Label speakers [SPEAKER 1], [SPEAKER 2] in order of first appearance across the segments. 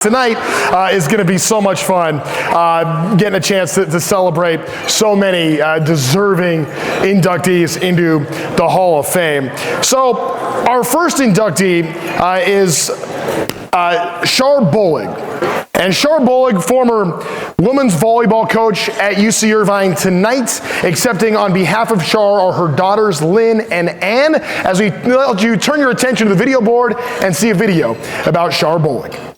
[SPEAKER 1] Tonight is going to be so much fun, getting a chance to celebrate so many deserving inductees into the Hall of Fame. So our first inductee is Shar Buhlig. And Shar Buhlig, former women's volleyball coach at UC Irvine, tonight accepting on behalf of Shar are her daughters Lynn and Ann, as we let you turn your attention to the video board and see a video about Shar Buhlig.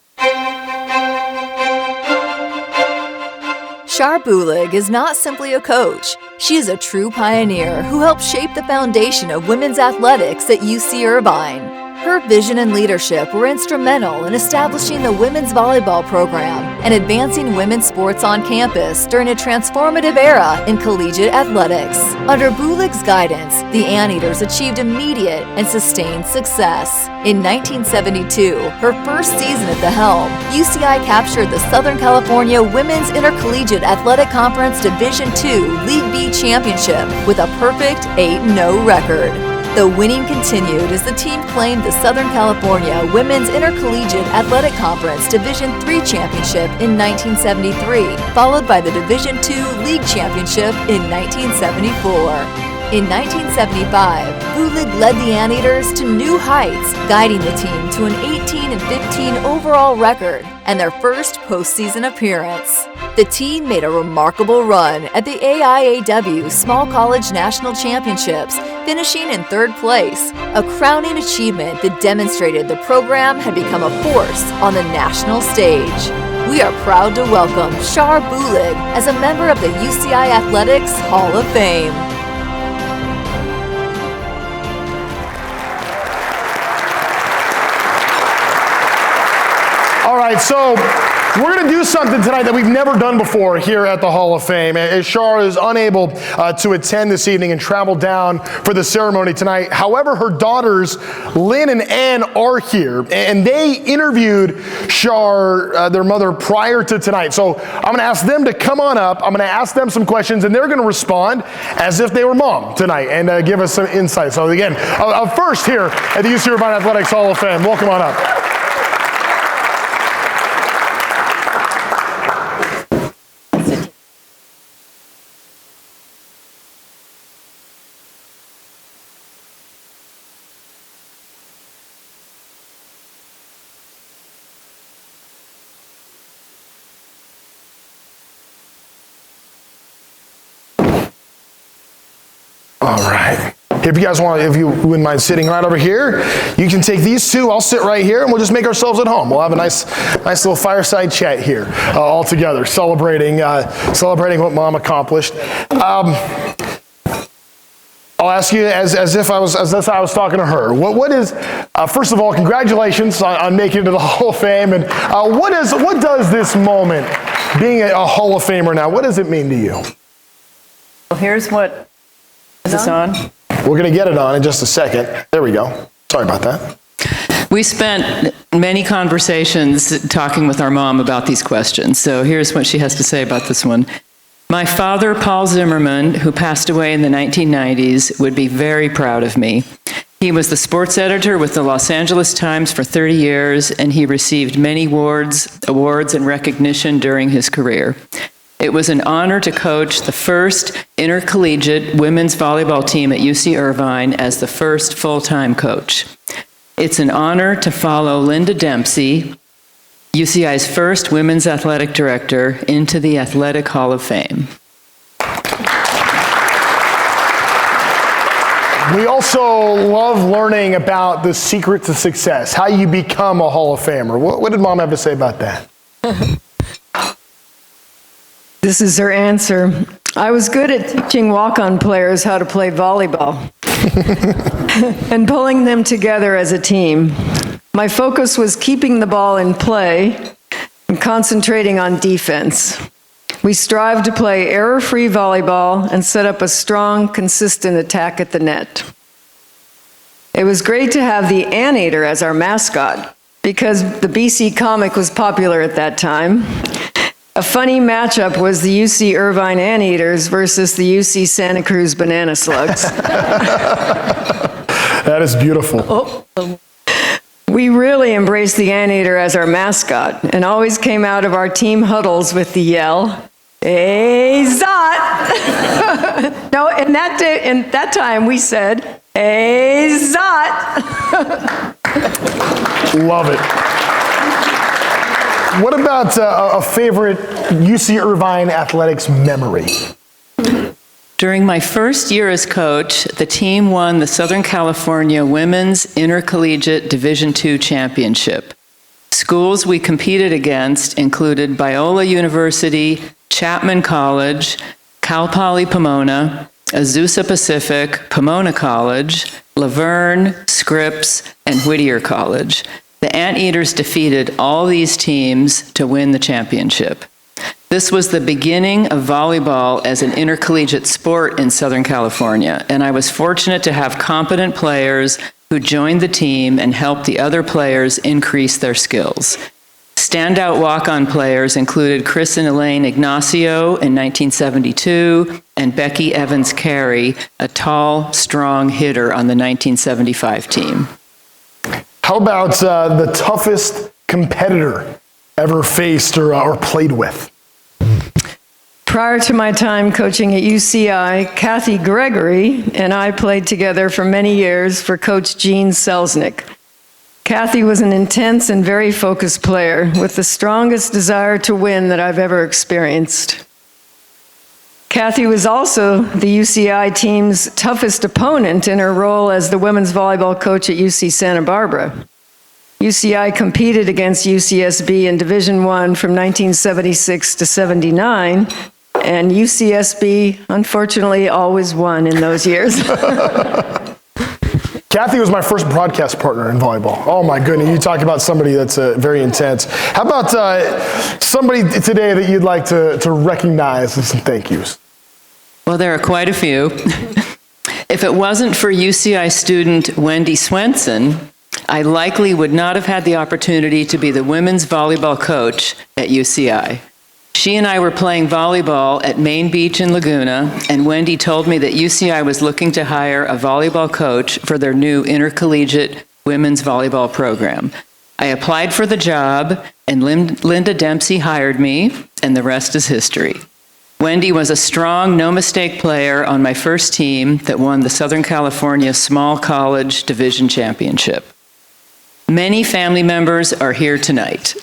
[SPEAKER 2] Shar Buhlig is not simply a coach. She is a true pioneer who helped shape the foundation of women's athletics at UC Irvine. Her vision and leadership were instrumental in establishing the women's volleyball program and advancing women's sports on campus during a transformative era in collegiate athletics. Under Buhlig's guidance, the Anteaters achieved immediate and sustained success. In 1972, her first season at the helm, UCI captured the Southern California Women's Intercollegiate Athletic Conference Division II League B Championship with a perfect 8-0 record. The winning continued as the team claimed the Southern California Women's Intercollegiate Athletic Conference Division III Championship in 1973, followed by the Division II League Championship in 1974. In 1975, Buhlig led the Anteaters to new heights, guiding the team to an 18-15 overall record and their first postseason appearance. The team made a remarkable run at the AIAW Small College National Championships, finishing in third place, a crowning achievement that demonstrated the program had become a force on the national stage. We are proud to welcome Shar Buhlig as a member of the UCI Athletics Hall of Fame.
[SPEAKER 1] All right, so we're going to do something tonight that we've never done before here at the Hall of Fame. As Shar is unable to attend this evening and travel down for the ceremony tonight. However, her daughters, Lynn and Ann, are here, and they interviewed Shar, their mother, prior to tonight. So I'm going to ask them to come on up. I'm going to ask them some questions, and they're going to respond as if they were mom tonight and give us some insight. So again, first here at the UC Irvine Athletics Hall of Fame, welcome on up. All right. If you wouldn't mind sitting right over here, you can take these two. I'll sit right here, and we'll just make ourselves at home. We'll have a nice little fireside chat here, all together, celebrating what Mom accomplished. I'll ask you as if I was talking to her. What is first of all, congratulations on making it to the Hall of Fame, and what does this moment, being a Hall of Famer now, what does it mean to you?
[SPEAKER 3] Well, here's what. Is this on?
[SPEAKER 1] We're going to get it on in just a second. There we go. Sorry about that.
[SPEAKER 3] We spent many conversations talking with our mom about these questions. So here's what she has to say about this one. My father, Paul Zimmerman, who passed away in the 1990s, would be very proud of me. He was the sports editor with the Los Angeles Times for 30 years, and he received many awards and recognition during his career. It was an honor to coach the first intercollegiate women's volleyball team at UC Irvine as the first full-time coach. It's an honor to follow Linda Dempsey, UCI's first women's athletic director, into the Athletic Hall of Fame.
[SPEAKER 1] We also love learning about the secret to success, how you become a Hall of Famer. What did Mom have to say about that?
[SPEAKER 4] This is her answer. I was good at teaching walk-on players how to play volleyball and pulling them together as a team. My focus was keeping the ball in play and concentrating on defense. We strived to play error-free volleyball and set up a strong, consistent attack at the net. It was great to have the Anteater as our mascot because the BC comic was popular at that time. A funny matchup was the UC Irvine Anteaters versus the UC Santa Cruz Banana Slugs.
[SPEAKER 1] That is beautiful.
[SPEAKER 4] We really embraced the anteater as our mascot and always came out of our team huddles with the yell, "Hey, Zot!" No, in that time we said, "Hey, Zot!"
[SPEAKER 1] Love it. What about a favorite UC Irvine athletics memory?
[SPEAKER 3] During my first year as coach, the team won the Southern California Women's Intercollegiate Division II Championship. Schools we competed against included Biola University, Chapman College, Cal Poly Pomona, Azusa Pacific, Pomona College, Laverne, Scripps, and Whittier College. The Anteaters defeated all these teams to win the championship. This was the beginning of volleyball as an intercollegiate sport in Southern California, and I was fortunate to have competent players who joined the team and helped the other players increase their skills. Standout walk-on players included Chris and Elaine Ignacio in 1972 and Becky Evans Carey, a tall, strong hitter on the 1975 team.
[SPEAKER 1] How about the toughest competitor ever faced or played with?
[SPEAKER 4] Prior to my time coaching at UCI, Kathy Gregory and I played together for many years for Coach Gene Selznick. Kathy was an intense and very focused player with the strongest desire to win that I've ever experienced. Kathy was also the UCI team's toughest opponent in her role as the women's volleyball coach at UC Santa Barbara. UCI competed against UCSB in Division I from 1976 to 79, and UCSB, unfortunately, always won in those years.
[SPEAKER 1] Kathy was my first broadcast partner in volleyball. Oh my goodness, you talk about somebody that's very intense. How about somebody today that you'd like to recognize with some thank yous?
[SPEAKER 3] Well, there are quite a few. If it wasn't for UCI student Wendy Swenson, I likely would not have had the opportunity to be the women's volleyball coach at UCI. She and I were playing volleyball at Main Beach in Laguna, and Wendy told me that UCI was looking to hire a volleyball coach for their new intercollegiate women's volleyball program. I applied for the job, and Linda Dempsey hired me, and the rest is history. Wendy was a strong, no-mistake player on my first team that won the Southern California Small College Division Championship. Many family members are here tonight.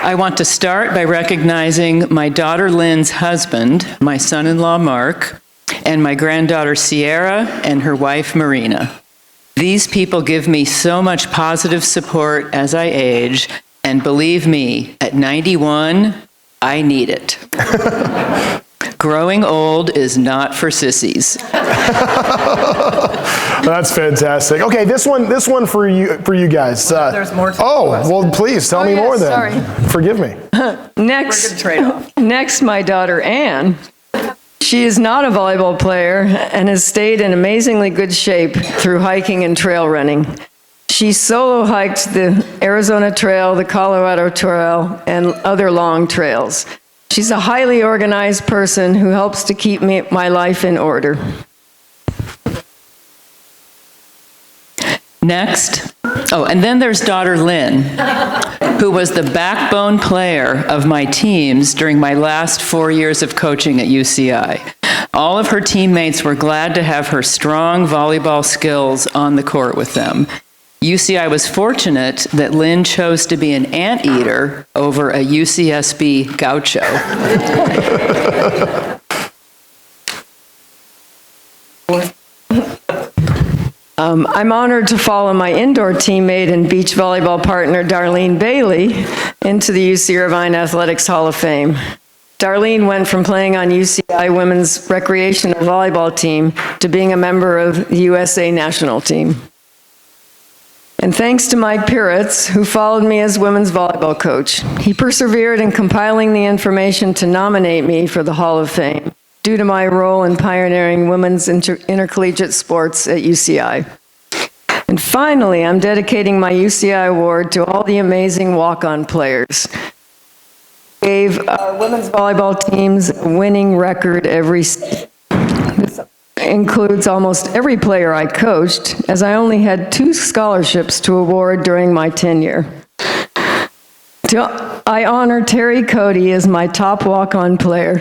[SPEAKER 3] I want to start by recognizing my daughter Lynn's husband, my son-in-law Mark, and my granddaughter Sierra and her wife Marina. These people give me so much positive support as I age, and believe me, at 91, I need it. Growing old is not for sissies.
[SPEAKER 1] That's fantastic. Okay, this one for you guys.
[SPEAKER 5] There's more to the
[SPEAKER 1] well, please tell me
[SPEAKER 4] yes,
[SPEAKER 1] more then.
[SPEAKER 4] sorry.
[SPEAKER 1] Forgive me.
[SPEAKER 4] Next, my daughter Anne. She is not a volleyball player and has stayed in amazingly good shape through hiking and trail running. She solo hiked the Arizona Trail, the Colorado Trail, and other long trails. She's a highly organized person who helps to keep my life in order.
[SPEAKER 3] Next, and then there's daughter Lynn, who was the backbone player of my teams during my last 4 years of coaching at UCI. All of her teammates were glad to have her strong volleyball skills on the court with them. UCI was fortunate that Lynn chose to be an anteater over a UCSB gaucho.
[SPEAKER 4] I'm honored to follow my indoor teammate and beach volleyball partner, Darlene Bailey, into the UC Irvine Athletics Hall of Fame. Darlene went from playing on UCI women's recreational volleyball team to being a member of the USA national team. And thanks to Mike Piritz, who followed me as women's volleyball coach. He persevered in compiling the information to nominate me for the Hall of Fame, due to my role in pioneering women's intercollegiate sports at UCI. And finally, I'm dedicating my UCI award to all the amazing walk-on players. Gave our women's volleyball teams a winning record every season. This includes almost every player I coached, as I only had 2 scholarships to award during my tenure. I honor Terry Cody as my top walk-on player.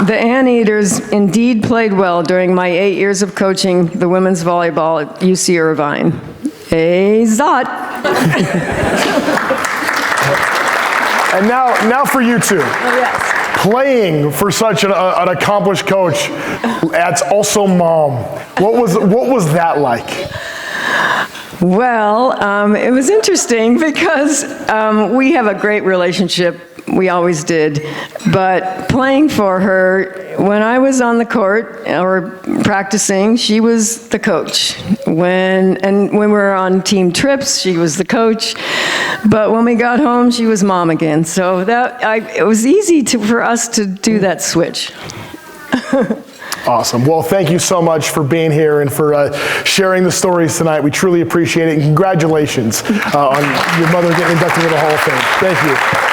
[SPEAKER 4] The Anteaters indeed played well during my 8 years of coaching the women's volleyball at UC Irvine. Hey, Zot!
[SPEAKER 1] And now for you two.
[SPEAKER 4] Oh, yes.
[SPEAKER 1] Playing for such an accomplished coach, that's also mom. What was that like?
[SPEAKER 4] Well, it was interesting because we have a great relationship. We always did. But playing for her, when I was on the court or practicing, she was the coach. When we were on team trips, she was the coach. But when we got home, she was mom again. So it was easy for us to do that switch.
[SPEAKER 1] Awesome. Well, thank you so much for being here and for sharing the stories tonight. We truly appreciate it. And congratulations on your mother getting inducted into the Hall of Fame. Thank you.